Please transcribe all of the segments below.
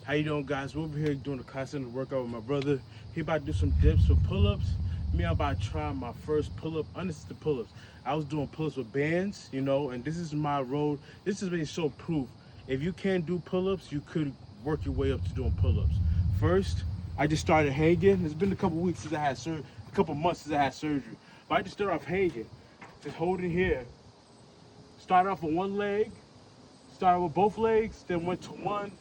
How you doing, guys? We're over here doing a constant workout with my brother. He about to do some dips with pull-ups. Me, I'm about to try my first pull-up, unassisted pull-ups. I was doing pull-ups with bands, and this is my road. This is really show proof. If you can't do pull-ups, you could work your way up to doing pull-ups. First, I just started hanging. It's been a couple weeks since I had surgery, a couple months since I had surgery. But I just started off hanging, just holding here. Started off with one leg, started with both legs, then went to one,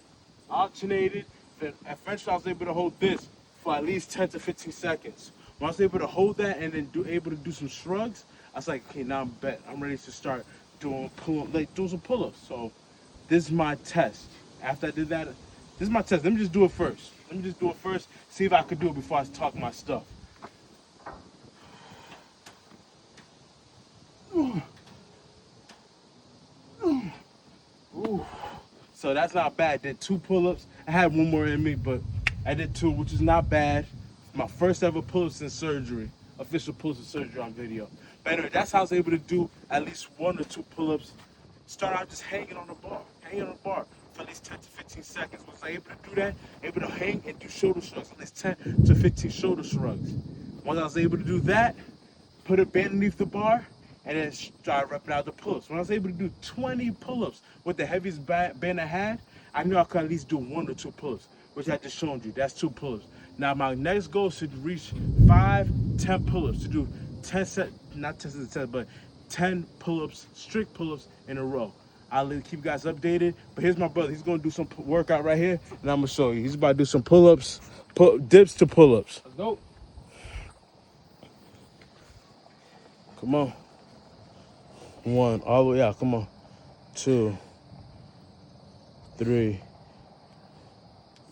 alternated. Then eventually I was able to hold this for at least 10 to 15 seconds. When I was able to hold that and then able to do some shrugs, I was like, okay, now I'm bet. I'm ready to start doing doing some pull-ups. So this is my test. After I did that, this is my test. Let me just do it first. See if I could do it before I talk my stuff. Ooh. So that's not bad. Did 2 pull-ups. I had one more in me, but I did 2, which is not bad. My first ever pull-ups in surgery. Official pull-ups in surgery on video. But anyway, that's how I was able to do at least 1 or 2 pull-ups. Start out just hanging on the bar for at least 10 to 15 seconds. Was I able to do that? Able to hang and do shoulder shrugs, at least 10 to 15 shoulder shrugs. Once I was able to do that, put a band underneath the bar, and then start repping out the pull-ups. When I was able to do 20 pull-ups with the heaviest band I had, I knew I could at least do 1 or 2 pull-ups, which I just showed you. That's 2 pull-ups. Now my next goal is to reach 5, 10 pull-ups, to do 10 sets, not 10 sets, but 10 pull-ups, strict pull-ups in a row. I'll keep you guys updated. But here's my brother. He's gonna do some workout right here, and I'm gonna show you. He's about to do some pull-ups, dips to pull-ups. Let's go. Come on. 1, all the way out, come on. 2, 3,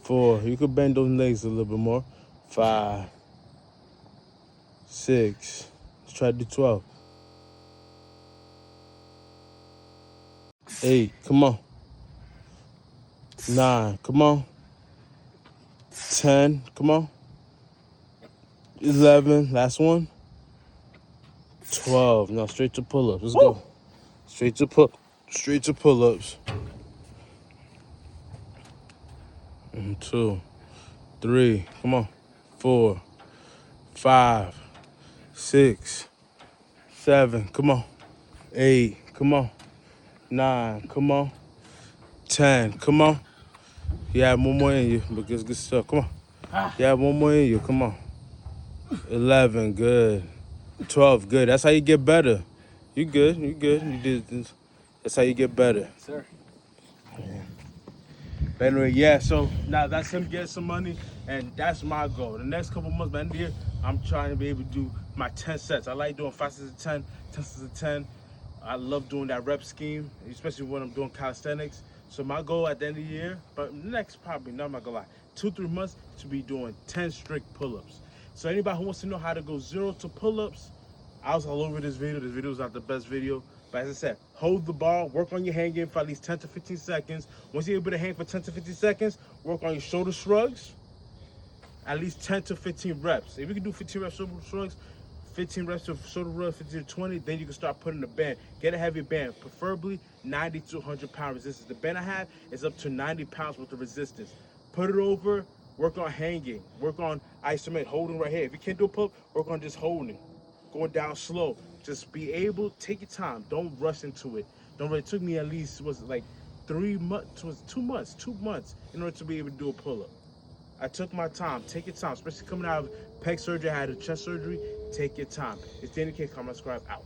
4. You could bend those legs a little bit more. 5, 6. Let's try to do 12. 8, come on. 9, come on. 10, come on. 11, last one. 12. Now straight to pull-ups. Let's go. Straight to pull-ups. 2, 3, come on. 4, 5, 6, 7, come on. 8, come on. 9, come on. 10, come on. You have one more in you, but it's good stuff. Come on. You have one more in you. Come on. 11, good. 12, good. That's how you get better. You good. You did this. That's how you get better. Sir. Yeah. But anyway, yeah, so now that's him getting some money, and that's my goal. The next couple months, by the end of the year, I'm trying to be able to do my 10 sets. I like doing 5 sets of 10, 10 sets of 10. I love doing that rep scheme, especially when I'm doing calisthenics. So my goal at the end of the year, but next probably, not my goal, 2-3 months, to be doing 10 strict pull-ups. So anybody who wants to know how to go 0 to pull-ups, I was all over this video. This video is not the best video. But as I said, hold the bar, work on your hanging for at least 10 to 15 seconds. Once you're able to hang for 10 to 15 seconds, work on your shoulder shrugs, at least 10 to 15 reps. If you can do 15 reps shoulder shrugs, 15 reps of shoulder shrugs, 15 to 20, then you can start putting the band. Get a heavy band, preferably 90 to 100 pound resistance. The band I have is up to 90 pounds worth of resistance. Put it over, work on hanging, work on isolate, holding right here. If you can't do a pull-up, work on just holding. Going down slow. Just be able, take your time. Don't rush into it. It took me at least, was it like 3 months, was 2 months, 2 months in order to be able to do a pull-up. I took my time. Take your time, especially coming out of pec surgery. I had a chest surgery. Take your time. It's Danny K. Comment, subscribe, out.